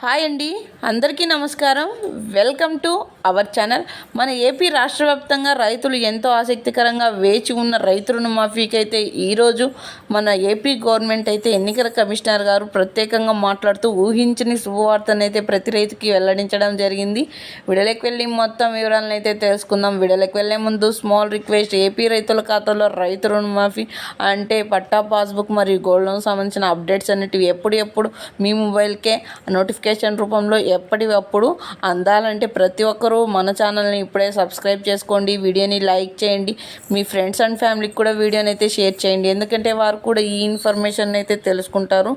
Hi అండి, అందరికీ నమస్కారం. Welcome to our channel. మన ఏపీ రాష్ట్ర వ్యాప్తంగా రైతులు ఎంతో ఆసక్తికరంగా వేచి ఉన్న రైతు రుణమాఫీకి అయితే ఈరోజు మన ఏపీ గవర్నమెంట్ అయితే ఎన్నికల కమిషనర్ గారు ప్రత్యేకంగా మాట్లాడుతూ ఊహించని శుభవార్తను అయితే ప్రతి రైతుకి వెల్లడించడం జరిగింది. వీడియోలోకి వెళ్ళి మొత్తం వివరాలను అయితే తెలుసుకుందాం. వీడియోలోకి వెళ్ళే ముందు స్మాల్ రిక్వెస్ట్, ఏపీ రైతుల ఖాతాలో రైతు రుణమాఫీ అంటే పట్టా, పాస్బుక్ మరియు గోల్డ్ లోన్ సంబంధించిన అప్డేట్స్ అనేటివి ఎప్పుడు మీ మొబైల్కే నోటిఫికేషన్ రూపంలో ఎప్పటికప్పుడు అందాలంటే ప్రతి ఒక్కరూ మన ఛానల్ని ఇప్పుడే సబ్స్క్రైబ్ చేసుకోండి. వీడియోని లైక్ చేయండి. మీ ఫ్రెండ్స్ అండ్ ఫ్యామిలీకి కూడా వీడియోని అయితే షేర్ చేయండి. ఎందుకంటే వారు కూడా ఈ ఇన్ఫర్మేషన్ అయితే తెలుసుకుంటారు.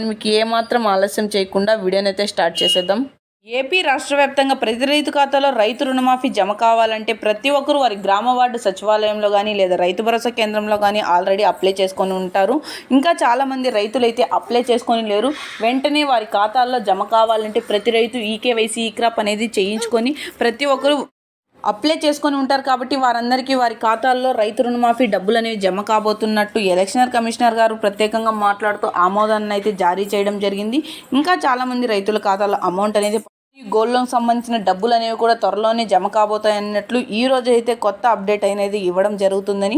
మీకు ఏమాత్రం ఆలస్యం చేయకుండా వీడియోని అయితే స్టార్ట్ చేసేద్దాం. ఏపీ రాష్ట్ర వ్యాప్తంగా ప్రతి రైతు ఖాతాలో రైతు రుణమాఫీ జమ కావాలంటే ప్రతి ఒక్కరు వారి గ్రామ వార్డు సచివాలయంలో కానీ లేదా రైతు భరోసా కేంద్రంలో కానీ ఆల్రెడీ అప్లై చేసుకొని ఉంటారు. ఇంకా చాలామంది రైతులు అయితే అప్లై చేసుకొని లేరు. వెంటనే వారి ఖాతాల్లో జమ కావాలంటే ప్రతి రైతు ఈకేవైసీ ఈక్రాప్ అనేది చేయించుకొని ప్రతి ఒక్కరు అప్లై చేసుకొని ఉంటారు. కాబట్టి వారందరికీ వారి ఖాతాల్లో రైతు రుణమాఫీ డబ్బులు అనేవి జమ కాబోతున్నట్టు ఎలక్షన్ కమిషనర్ గారు ప్రత్యేకంగా మాట్లాడుతూ ఆమోదాన్ని అయితే జారీ చేయడం జరిగింది. ఇంకా చాలామంది రైతుల ఖాతాలో అమౌంట్ అనేది గోల్డ్ లోన్ సంబంధించిన డబ్బులు అనేవి కూడా త్వరలోనే జమ కాబోతాయన్నట్లు ఈ రోజు అయితే కొత్త అప్డేట్ అనేది ఇవ్వడం జరుగుతుందని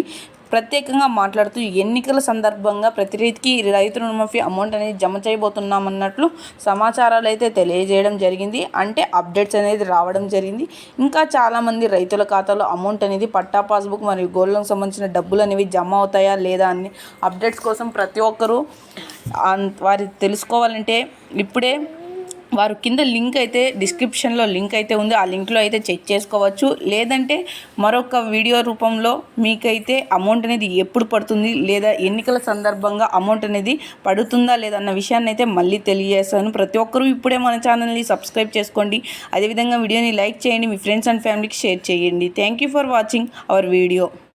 ప్రత్యేకంగా మాట్లాడుతూ ఎన్నికల సందర్భంగా ప్రతి రైతుకి రైతు రుణమాఫీ అమౌంట్ అనేది జమ చేయబోతున్నామన్నట్లు సమాచారాలు అయితే తెలియజేయడం జరిగింది. అంటే అప్డేట్స్ అనేది రావడం జరిగింది. ఇంకా చాలామంది రైతుల ఖాతాలో అమౌంట్ అనేది పట్టా, పాస్బుక్ మరియు గోల్డ్ లోన్ సంబంధించిన డబ్బులు అనేవి జమ అవుతాయా లేదా అని అప్డేట్స్ కోసం ప్రతి ఒక్కరూ వారి తెలుసుకోవాలంటే ఇప్పుడే వారు కింద లింక్ అయితే డిస్క్రిప్షన్లో లింక్ అయితే ఉంది. ఆ లింక్లో అయితే చెక్ చేసుకోవచ్చు. లేదంటే మరొక వీడియో రూపంలో మీకైతే అమౌంట్ అనేది ఎప్పుడు పడుతుంది లేదా ఎన్నికల సందర్భంగా అమౌంట్ అనేది పడుతుందా లేదా అన్న విషయాన్ని అయితే మళ్ళీ తెలియజేస్తాను. ప్రతి ఒక్కరూ ఇప్పుడే మన ఛానల్ని సబ్స్క్రైబ్ చేసుకోండి. అదేవిధంగా వీడియోని లైక్ చేయండి. మీ ఫ్రెండ్స్ అండ్ ఫ్యామిలీకి షేర్ చేయండి. Thank you for watching our video.